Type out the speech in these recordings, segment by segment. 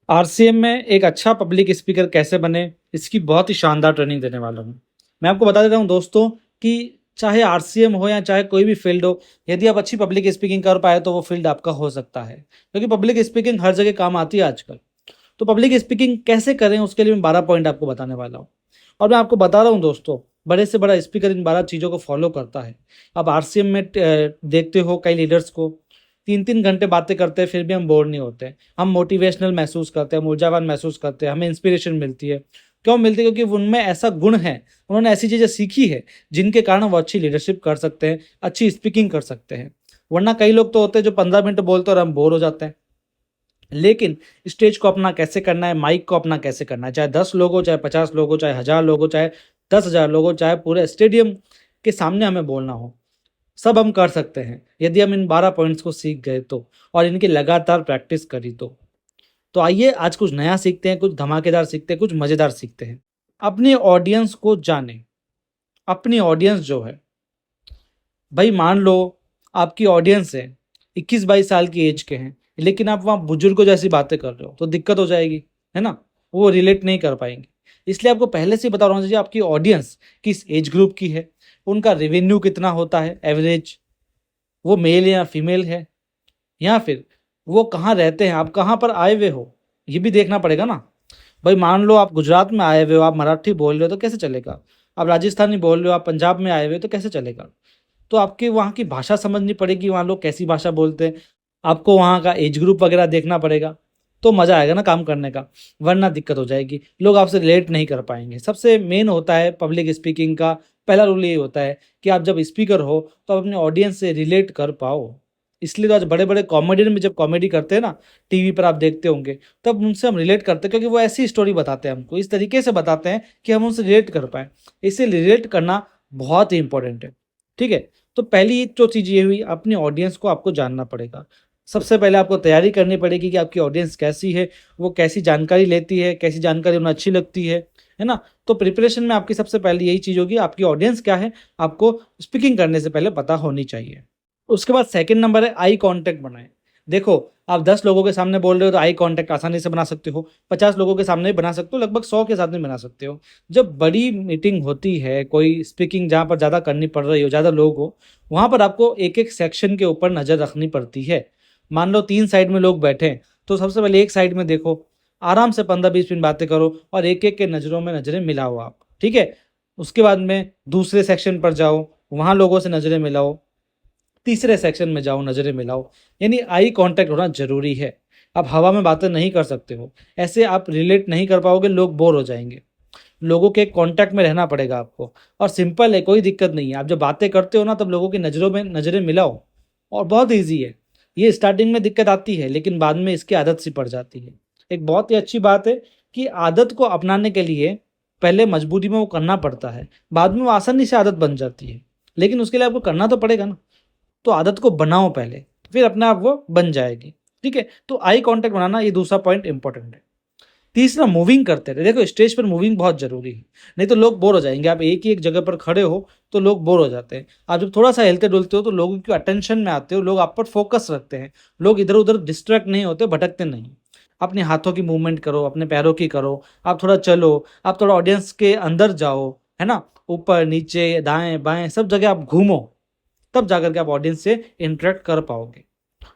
RCM में एक अच्छा पब्लिक स्पीकर कैसे बने, इसकी बहुत ही शानदार ट्रेनिंग देने वाला हूँ। मैं आपको बता देता हूँ दोस्तों कि चाहे आरसीएम हो या चाहे कोई भी फील्ड हो, यदि आप अच्छी पब्लिक स्पीकिंग कर पाए तो वो फील्ड आपका हो सकता है। क्योंकि पब्लिक स्पीकिंग हर जगह काम आती है आजकल। तो पब्लिक स्पीकिंग कैसे करें उसके लिए मैं 12 पॉइंट आपको बताने वाला हूँ। और मैं आपको बता रहा हूँ दोस्तों, बड़े से बड़ा स्पीकर इन 12 चीज़ों को फॉलो करता है। अब आरसीएम में देखते हो कई लीडर्स को 3-3 घंटे बातें करते हैं फिर भी हम बोर नहीं होते। हम मोटिवेशनल महसूस करते हैं, हम ऊर्जावान महसूस करते हैं, हमें इंस्पिरेशन मिलती है। क्यों मिलती है? क्योंकि उनमें ऐसा गुण है, उन्होंने ऐसी चीज़ें सीखी है जिनके कारण वो अच्छी लीडरशिप कर सकते हैं, अच्छी स्पीकिंग कर सकते हैं। वरना कई लोग तो होते हैं जो 15 मिनट बोलते हैं और हम बोर हो जाते हैं। लेकिन स्टेज को अपना कैसे करना है, माइक को अपना कैसे करना है, चाहे 10 लोग हो, चाहे 50 लोग हो, चाहे 1000 लोग हो, चाहे 10,000 लोग हो, चाहे पूरे स्टेडियम के सामने हमें बोलना हो, सब हम कर सकते हैं यदि हम इन 12 पॉइंट्स को सीख गए तो, और इनकी लगातार प्रैक्टिस करी तो। आइए आज कुछ नया सीखते हैं, कुछ धमाकेदार सीखते हैं, कुछ मज़ेदार सीखते हैं। अपने ऑडियंस को जानें। अपनी ऑडियंस जो है, भाई मान लो आपकी ऑडियंस है 21-22 साल की एज के हैं, लेकिन आप वहाँ बुजुर्गों जैसी बातें कर रहे हो तो दिक्कत हो जाएगी, है ना? वो रिलेट नहीं कर पाएंगे। इसलिए आपको पहले से ही पता होना चाहिए आपकी ऑडियंस किस एज ग्रुप की है, उनका रेवेन्यू कितना होता है एवरेज, वो मेल या फीमेल है, या फिर वो कहाँ रहते हैं, आप कहाँ पर आए हुए हो, ये भी देखना पड़ेगा ना। भाई मान लो आप गुजरात में आए हुए हो, आप मराठी बोल रहे हो तो कैसे चलेगा? आप राजस्थानी बोल रहे हो, आप पंजाब में आए हुए हो तो कैसे चलेगा? तो आपके वहाँ की भाषा समझनी पड़ेगी, वहाँ लोग कैसी भाषा बोलते हैं, आपको वहाँ का एज ग्रुप वगैरह देखना पड़ेगा, तो मज़ा आएगा ना काम करने का। वरना दिक्कत हो जाएगी, लोग आपसे रिलेट नहीं कर पाएंगे। सबसे मेन होता है पब्लिक स्पीकिंग का पहला रूल ये होता है कि आप जब स्पीकर हो तो आप अपने ऑडियंस से रिलेट कर पाओ। इसलिए तो आज बड़े बड़े कॉमेडियन भी जब कॉमेडी करते हैं ना, टीवी पर आप देखते होंगे, तब उनसे हम रिलेट करते हैं क्योंकि वो ऐसी स्टोरी बताते हैं, हमको इस तरीके से बताते हैं कि हम उनसे रिलेट कर पाएँ। इससे रिलेट करना बहुत ही इंपॉर्टेंट है, ठीक है? तो पहली जो चीज़ ये हुई, अपनी ऑडियंस को आपको जानना पड़ेगा। सबसे पहले आपको तैयारी करनी पड़ेगी कि आपकी ऑडियंस कैसी है, वो कैसी जानकारी लेती है, कैसी जानकारी उन्हें अच्छी लगती है ना? तो प्रिपरेशन में आपकी सबसे पहले यही चीज़ होगी, आपकी ऑडियंस क्या है, आपको स्पीकिंग करने से पहले पता होनी चाहिए। उसके बाद सेकंड नंबर है आई कॉन्टैक्ट बनाएँ। देखो, आप 10 लोगों के सामने बोल रहे हो तो आई कॉन्टैक्ट आसानी से बना सकते हो, 50 लोगों के सामने भी बना सकते हो, लगभग 100 के साथ भी बना सकते हो। जब बड़ी मीटिंग होती है, कोई स्पीकिंग जहाँ पर ज़्यादा करनी पड़ रही हो, ज़्यादा लोग हो, वहाँ पर आपको एक-एक सेक्शन के ऊपर नज़र रखनी पड़ती है। मान लो 3 साइड में लोग बैठे हैं, तो सबसे पहले एक साइड में देखो, आराम से 15-20 मिनट बातें करो और एक-एक के नज़रों में नज़रें मिलाओ आप, ठीक है? उसके बाद में दूसरे सेक्शन पर जाओ, वहाँ लोगों से नज़रें मिलाओ, तीसरे सेक्शन में जाओ, नज़रें मिलाओ। यानी आई कॉन्टैक्ट होना ज़रूरी है। आप हवा में बातें नहीं कर सकते हो, ऐसे आप रिलेट नहीं कर पाओगे, लोग बोर हो जाएँगे। लोगों के कॉन्टैक्ट में रहना पड़ेगा आपको, और सिंपल है, कोई दिक्कत नहीं है। आप जब बातें करते हो ना, तब लोगों की नज़रों में नज़रें मिलाओ, और बहुत ईज़ी है। ये स्टार्टिंग में दिक्कत आती है, लेकिन बाद में इसकी आदत सी पड़ जाती है। एक बहुत ही अच्छी बात है कि आदत को अपनाने के लिए पहले मजबूरी में वो करना पड़ता है, बाद में वो आसानी से आदत बन जाती है। लेकिन उसके लिए आपको करना तो पड़ेगा ना। तो आदत को बनाओ पहले, फिर अपने आप वो बन जाएगी, ठीक है? तो आई कॉन्टैक्ट बनाना ये दूसरा पॉइंट इंपॉर्टेंट है। तीसरा, मूविंग करते रहे। देखो, स्टेज पर मूविंग बहुत ज़रूरी है, नहीं तो लोग बोर हो जाएँगे। आप एक ही एक जगह पर खड़े हो तो लोग बोर हो जाते हैं। आप जब थोड़ा-सा हिलते-डुलते हो तो लोगों की अटेंशन में आते हो, लोग आप पर फ़ोकस रखते हैं। लोग इधर-उधर डिस्ट्रैक्ट नहीं होते, भटकते नहीं। अपने हाथों की मूवमेंट करो, अपने पैरों की करो, आप थोड़ा चलो, आप थोड़ा ऑडियंस के अंदर जाओ, है ना? ऊपर, नीचे, दाएँ-बाएँ सब जगह आप घूमो, तब जाकर के आप ऑडियंस से इंटरेक्ट कर पाओगे।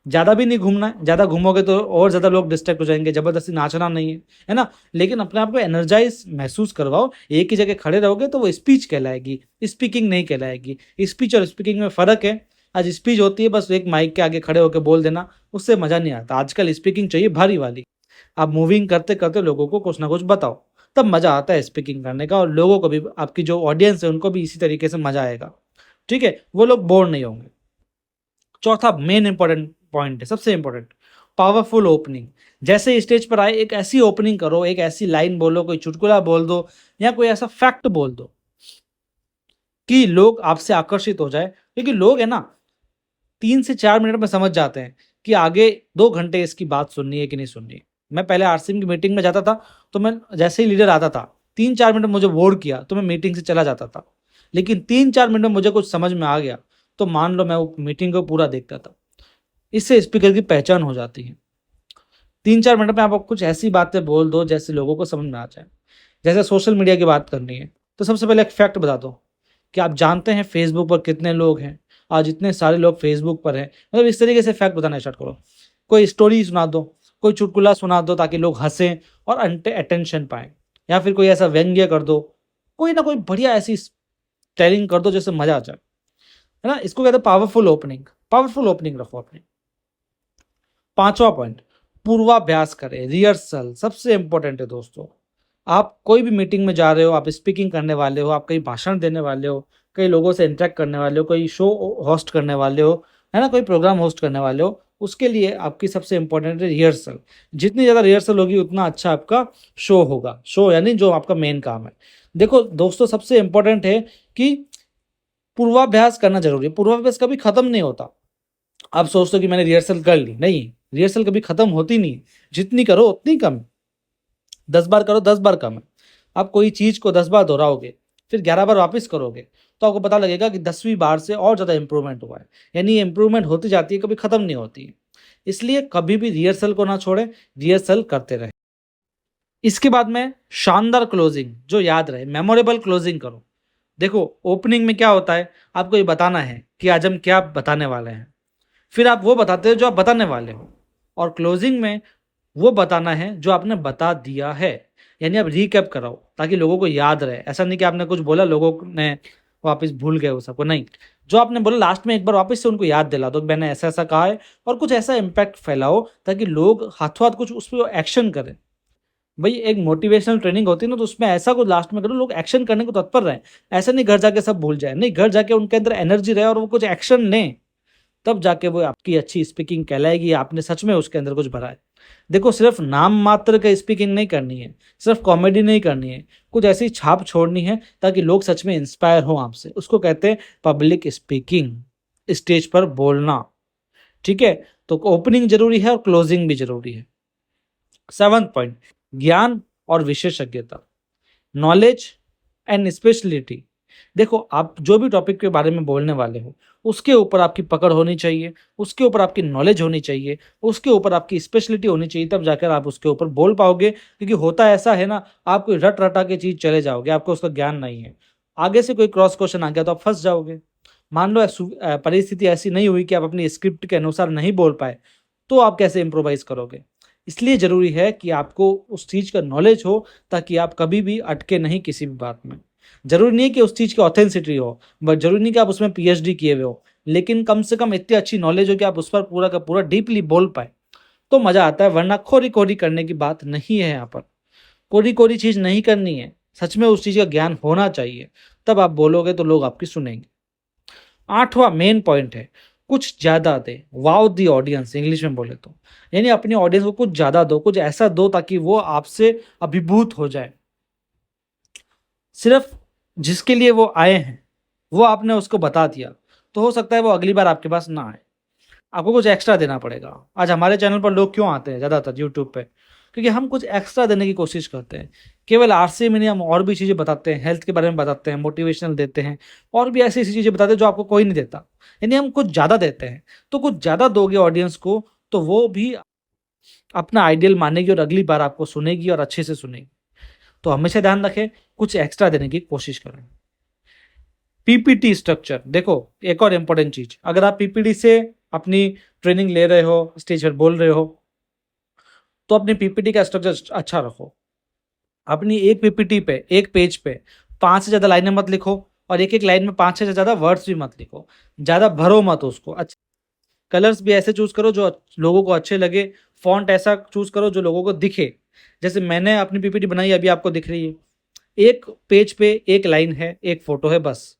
ज़्यादा भी नहीं घूमना है, ज़्यादा घूमोगे तो और ज़्यादा लोग डिस्ट्रैक्ट हो जाएँगे, ज़बरदस्ती नाचना नहीं है ना? लेकिन अपने आप को एनर्जाइज़ महसूस करवाओ, एक ही जगह खड़े रहोगे तो वो स्पीच कहलाएगी, स्पीकिंग नहीं कहलाएगी। स्पीच और स्पीकिंग में फ़र्क है। आज स्पीच होती है बस एक माइक के आगे खड़े होके बोल देना, उससे मज़ा नहीं आता। आजकल स्पीकिंग चाहिए भारी वाली। आप मूविंग करते-करते लोगों को कुछ ना कुछ बताओ, तब मज़ा आता है स्पीकिंग करने का, और लोगों को भी, आपकी जो ऑडियंस है उनको भी इसी तरीके से मज़ा आएगा, ठीक है? वो लोग बोर नहीं होंगे। चौथा मेन इंपॉर्टेंट पॉइंट है, सबसे इंपॉर्टेंट, पावरफुल ओपनिंग। जैसे स्टेज पर आए, एक ऐसी ओपनिंग करो, एक ऐसी लाइन बोलो, कोई चुटकुला बोल दो या कोई ऐसा फैक्ट बोल दो कि लोग आपसे आकर्षित हो जाए। क्योंकि लोग है ना, 3 से 4 मिनट में समझ जाते हैं कि आगे 2 घंटे इसकी बात सुननी है कि नहीं सुननी है। मैं पहले आरसीएम की मीटिंग में जाता था, तो मैं जैसे ही लीडर आता था, 3-4 मिनट मुझे बोर किया तो मैं मीटिंग से चला जाता था। लेकिन 3-4 मिनट में मुझे कुछ समझ में आ गया तो मान लो मैं वो मीटिंग को पूरा देखता था। इससे स्पीकर की पहचान हो जाती है। 3-4 मिनट में आप कुछ ऐसी बातें बोल दो जैसे लोगों को समझ में आ जाए। जैसे सोशल मीडिया की बात करनी है, तो सबसे पहले एक फैक्ट बता दो कि आप जानते हैं फेसबुक पर कितने लोग हैं? आज इतने सारे लोग फेसबुक पर हैं। मतलब इस तरीके से फैक्ट बताना स्टार्ट करो। कोई स्टोरी सुना दो, कोई चुटकुला सुना दो ताकि लोग हँसें और अटेंशन पाएँ, या फिर कोई ऐसा व्यंग्य कर दो, कोई ना कोई बढ़िया ऐसी टेलिंग कर दो जिससे मज़ा आ जाए, है ना? इसको कहते हैं पावरफुल ओपनिंग। पावरफुल ओपनिंग रखो अपनी। 5वां पॉइंट, पूर्वाभ्यास करें, रिहर्सल सबसे इंपॉर्टेंट है दोस्तों। आप कोई भी मीटिंग में जा रहे हो, आप स्पीकिंग करने वाले हो, आप कहीं भाषण देने वाले हो, कई लोगों से इंटरेक्ट करने वाले हो, कोई शो होस्ट करने वाले हो, है ना, कोई प्रोग्राम होस्ट करने वाले हो, उसके लिए आपकी सबसे इंपॉर्टेंट है रिहर्सल। जितनी ज़्यादा रिहर्सल होगी उतना अच्छा आपका शो होगा। शो यानी जो आपका मेन काम है। देखो दोस्तों, सबसे इंपॉर्टेंट है कि पूर्वाभ्यास करना ज़रूरी है। पूर्वाभ्यास कभी ख़त्म नहीं होता। आप सोचते हो कि मैंने रिहर्सल कर ली, नहीं, रिहर्सल कभी ख़त्म होती नहीं है। जितनी करो उतनी कम है। 10 बार करो 10 बार कम है। आप कोई चीज़ को 10 बार दोहराओगे, फिर 11 बार वापस करोगे, तो आपको पता लगेगा कि 10वीं बार से और ज़्यादा इम्प्रूवमेंट हुआ है। यानी ये इम्प्रूवमेंट होती जाती है, कभी ख़त्म नहीं होती है। इसलिए कभी भी रिहर्सल को ना छोड़ें, रिहर्सल करते रहें। इसके बाद में शानदार क्लोजिंग, जो याद रहे, मेमोरेबल क्लोजिंग करो। देखो, ओपनिंग में क्या होता है, आपको ये बताना है कि आज हम क्या बताने वाले हैं। फिर आप वो बताते हो जो आप बताने वाले हो, और क्लोजिंग में वो बताना है जो आपने बता दिया है। यानी आप रिकैप कराओ ताकि लोगों को याद रहे। ऐसा नहीं कि आपने कुछ बोला, लोगों ने वापस भूल गए वो सबको, नहीं। जो आपने बोला लास्ट में एक बार वापस से उनको याद दिला दो, मैंने ऐसा ऐसा कहा है, और कुछ ऐसा इम्पैक्ट फैलाओ ताकि लोग हाथों हाथ कुछ उस पर एक्शन करें। भाई एक मोटिवेशनल ट्रेनिंग होती है ना, तो उसमें ऐसा कुछ लास्ट में करो लोग एक्शन करने को तत्पर रहें। ऐसा नहीं घर जाके सब भूल जाए, नहीं, घर जाके उनके अंदर एनर्जी रहे और वो कुछ एक्शन लें, तब जाके वो आपकी अच्छी स्पीकिंग कहलाएगी, आपने सच में उसके अंदर कुछ भरा है। देखो, सिर्फ नाम मात्र का स्पीकिंग नहीं करनी है, सिर्फ कॉमेडी नहीं करनी है, कुछ ऐसी छाप छोड़नी है ताकि लोग सच में इंस्पायर हों आपसे। उसको कहते हैं पब्लिक स्पीकिंग, स्टेज पर बोलना। ठीक है, तो ओपनिंग जरूरी है और क्लोजिंग भी जरूरी है। 7th पॉइंट, ज्ञान और विशेषज्ञता, नॉलेज एंड स्पेशलिटी। देखो, आप जो भी टॉपिक के बारे में बोलने वाले हो, उसके ऊपर आपकी पकड़ होनी चाहिए, उसके ऊपर आपकी नॉलेज होनी चाहिए, उसके ऊपर आपकी स्पेशलिटी होनी चाहिए, तब जाकर आप उसके ऊपर बोल पाओगे। क्योंकि होता ऐसा है ना, आप कोई रट रटा के चीज़ चले जाओगे, आपको उसका ज्ञान नहीं है, आगे से कोई क्रॉस क्वेश्चन आ गया तो आप फंस जाओगे। मान लो परिस्थिति ऐसी नहीं हुई कि आप अपनी स्क्रिप्ट के अनुसार नहीं बोल पाए, तो आप कैसे इम्प्रोवाइज़ करोगे? इसलिए ज़रूरी है कि आपको उस चीज़ का नॉलेज हो ताकि आप कभी भी अटके नहीं किसी भी बात में। ज़रूरी नहीं है कि उस चीज़ की ऑथेंसिटी हो, बट ज़रूरी नहीं कि आप उसमें पीएचडी किए हुए हो, लेकिन कम से कम इतनी अच्छी नॉलेज हो कि आप उस पर पूरा का पूरा डीपली बोल पाएँ, तो मज़ा आता है। वरना खोरी-खोरी करने की बात नहीं है यहाँ पर। कोरी-कोरी चीज़ नहीं करनी है, सच में उस चीज़ का ज्ञान होना चाहिए, तब आप बोलोगे तो लोग आपकी सुनेंगे। 8वां मेन पॉइंट है, कुछ ज़्यादा दें, वाओ द ऑडियंस इंग्लिश में बोले तो। यानी अपनी ऑडियंस को कुछ ज़्यादा दो, कुछ ऐसा दो ताकि वो आपसे अभिभूत हो जाए। सिर्फ जिसके लिए वो आए हैं, वो आपने उसको बता दिया, तो हो सकता है वो अगली बार आपके पास ना आए। आपको कुछ एक्स्ट्रा देना पड़ेगा। आज हमारे चैनल पर लोग क्यों आते हैं ज़्यादातर यूट्यूब पे? क्योंकि हम कुछ एक्स्ट्रा देने की कोशिश करते हैं। केवल आरसीए में नहीं, हम और भी चीज़ें बताते हैं, हेल्थ के बारे में बताते हैं, मोटिवेशनल देते हैं, और भी ऐसी ऐसी चीज़ें बताते हैं जो आपको कोई नहीं देता। यानी हम कुछ ज़्यादा देते हैं, तो कुछ ज़्यादा दोगे ऑडियंस को, तो वो भी अपना आइडियल मानेगी और अगली बार आपको सुनेगी और अच्छे से सुनेगी। तो हमेशा ध्यान रखें, कुछ एक्स्ट्रा देने की कोशिश करें। पीपीटी स्ट्रक्चर, देखो एक और इम्पोर्टेंट चीज़, अगर आप पीपीटी से अपनी ट्रेनिंग ले रहे हो, स्टेज पर बोल रहे हो, तो अपनी पीपीटी का स्ट्रक्चर अच्छा रखो। अपनी एक पीपीटी पे, एक पेज पे 5 से ज़्यादा लाइनें मत लिखो, और एक-एक लाइन में 5 से ज़्यादा वर्ड्स भी मत लिखो। ज़्यादा भरो मत उसको। कलर्स भी ऐसे चूज़ करो जो लोगों को अच्छे लगे, फ़ॉन्ट ऐसा चूज़ करो जो लोगों को दिखे। जैसे मैंने अपनी पीपीटी बनाई, अभी आपको दिख रही है। एक पेज पे एक लाइन है, एक फ़ोटो है, बस।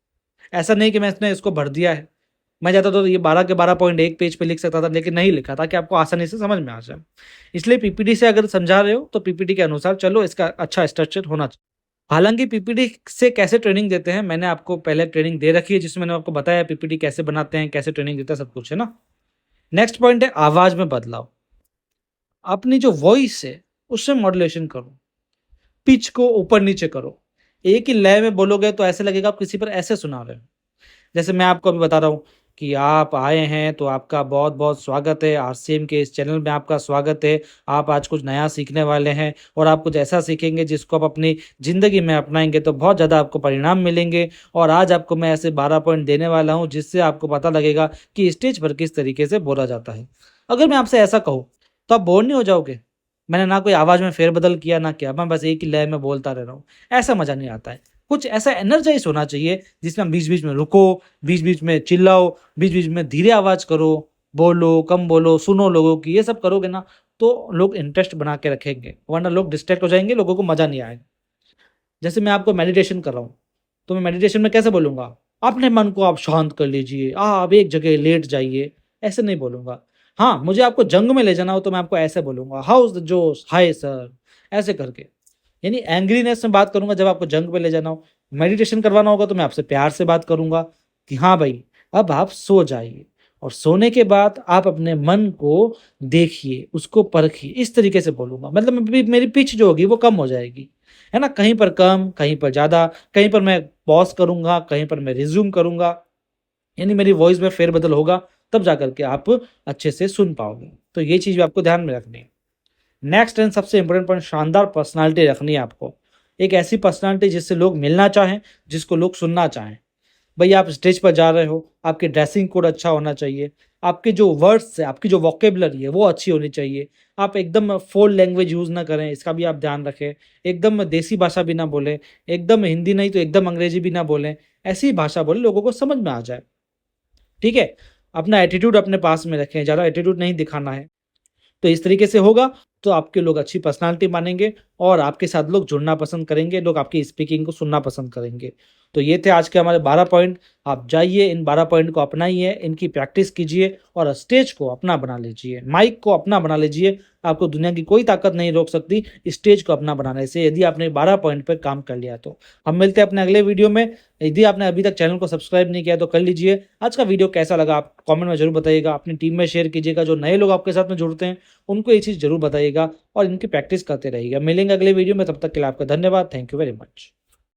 ऐसा नहीं कि मैंने इसको भर दिया है। मैं चाहता तो ये 12 के 12 पॉइंट एक पेज पे लिख सकता था, लेकिन नहीं लिखा, ताकि आपको आसानी से समझ में आ जाए। इसलिए पीपीटी से अगर समझा रहे हो, तो पीपीटी के अनुसार चलो, इसका अच्छा स्ट्रक्चर होना चाहिए। हालाँकि पीपीटी से कैसे ट्रेनिंग देते हैं, मैंने आपको पहले ट्रेनिंग दे रखी है, जिसमें मैंने आपको बताया पीपीटी कैसे बनाते हैं, कैसे ट्रेनिंग देते हैं, सब कुछ है ना। नेक्स्ट पॉइंट है आवाज़ में बदलाव। अपनी जो वॉइस है, उससे मॉड्यूलेशन करो, पिच को ऊपर-नीचे करो। एक ही लय में बोलोगे तो ऐसे लगेगा आप किसी पर ऐसे सुना रहे हो। जैसे मैं आपको अभी बता रहा हूँ कि आप आए हैं, तो आपका बहुत-बहुत स्वागत है। आरसीएम के इस चैनल में आपका स्वागत है। आप आज कुछ नया सीखने वाले हैं और आप कुछ ऐसा सीखेंगे जिसको आप अपनी ज़िंदगी में अपनाएँगे तो बहुत ज़्यादा आपको परिणाम मिलेंगे। और आज आपको मैं ऐसे 12 पॉइंट देने वाला हूँ जिससे आपको पता लगेगा कि स्टेज पर किस तरीके से बोला जाता है। अगर मैं आपसे ऐसा कहूँ, तो आप बोर नहीं हो जाओगे? मैंने ना कोई आवाज़ में फेर-बदल किया ना क्या, मैं बस एक ही लय में बोलता रह रहा हूँ। ऐसा मज़ा नहीं आता है। कुछ ऐसा एनर्जाइज़ होना चाहिए जिसमें हम बीच-बीच में रुको, बीच-बीच में चिल्लाओ, बीच-बीच में धीरे आवाज़ करो, बोलो, कम बोलो, सुनो लोगों की, ये सब करोगे ना तो लोग इंटरेस्ट बना के रखेंगे, वरना लोग डिस्ट्रैक्ट हो जाएँगे, लोगों को मज़ा नहीं आएगा। जैसे मैं आपको मेडिटेशन कर रहा हूँ, तो मैं मेडिटेशन में कैसे बोलूँगा? अपने मन को आप शांत कर लीजिए, आप एक जगह लेट जाइए, ऐसे नहीं बोलूँगा। हाँ, मुझे आपको जंग में ले जाना हो तो मैं आपको ऐसे बोलूँगा, हाउ इज़ द जोश? हाय सर, ऐसे करके। यानी एंग्रीनेस में बात करूँगा जब आपको जंग पे ले जाना हो। मेडिटेशन करवाना होगा तो मैं आपसे प्यार से बात करूँगा कि हाँ भाई, अब आप सो जाइए और सोने के बाद आप अपने मन को देखिए, उसको परखिए, इस तरीके से बोलूँगा। मतलब मेरी पिच जो होगी वो कम हो जाएगी, है ना? कहीं पर कम, कहीं पर ज़्यादा, कहीं पर मैं पॉज़ करूँगा, कहीं पर मैं रिज़्यूम करूँगा। यानी मेरी वॉइस में फेर-बदल होगा, तब जाकर के आप अच्छे से सुन पाओगे। तो ये चीज़ भी आपको ध्यान में रखनी है। नेक्स्ट एंड सबसे इम्पोर्टेंट पॉइंट, शानदार पर्सनैलिटी रखनी है आपको। एक ऐसी पर्सनैलिटी जिससे लोग मिलना चाहें, जिसको लोग सुनना चाहें। भई आप स्टेज पर जा रहे हो, आपकी ड्रेसिंग कोड अच्छा होना चाहिए, आपके जो वर्ड्स है, आपकी जो वोकैब्युलरी है, वो अच्छी होनी चाहिए। आप एकदम फ़ोल लैंग्वेज यूज़ ना करें, इसका भी आप ध्यान रखें। एकदम देसी भाषा भी ना बोलें, एकदम हिंदी नहीं तो एकदम अंग्रेजी भी ना बोलें। ऐसी भाषा बोलें लोगों को समझ में आ जाए, ठीक है? अपना एटीट्यूड अपने पास में रखें, ज़्यादा एटीट्यूड नहीं दिखाना है। तो इस तरीके से होगा तो आपके लोग अच्छी पर्सनैलिटी मानेंगे और आपके साथ लोग जुड़ना पसंद करेंगे, लोग आपकी स्पीकिंग को सुनना पसंद करेंगे। तो ये थे आज के हमारे 12 पॉइंट। आप जाइए, इन 12 पॉइंट को अपनाइए, इनकी प्रैक्टिस कीजिए और स्टेज को अपना बना लीजिए, माइक को अपना बना लीजिए। आपको दुनिया की कोई ताकत नहीं रोक सकती स्टेज को अपना बनाने से, यदि आपने 12 पॉइंट पर काम कर लिया तो। हम मिलते हैं अपने अगले वीडियो में। यदि आपने अभी तक चैनल को सब्सक्राइब नहीं किया तो कर लीजिए। आज का वीडियो कैसा लगा आप कमेंट में ज़रूर बताइएगा, अपनी टीम में शेयर कीजिएगा। जो नए लोग आपके साथ में जुड़ते हैं उनको ये चीज़ ज़रूर बताइएगा और इनकी प्रैक्टिस करते रहिएगा। मिलेंगे अगले वीडियो में, तब तक के लिए आपका धन्यवाद। Thank you very much.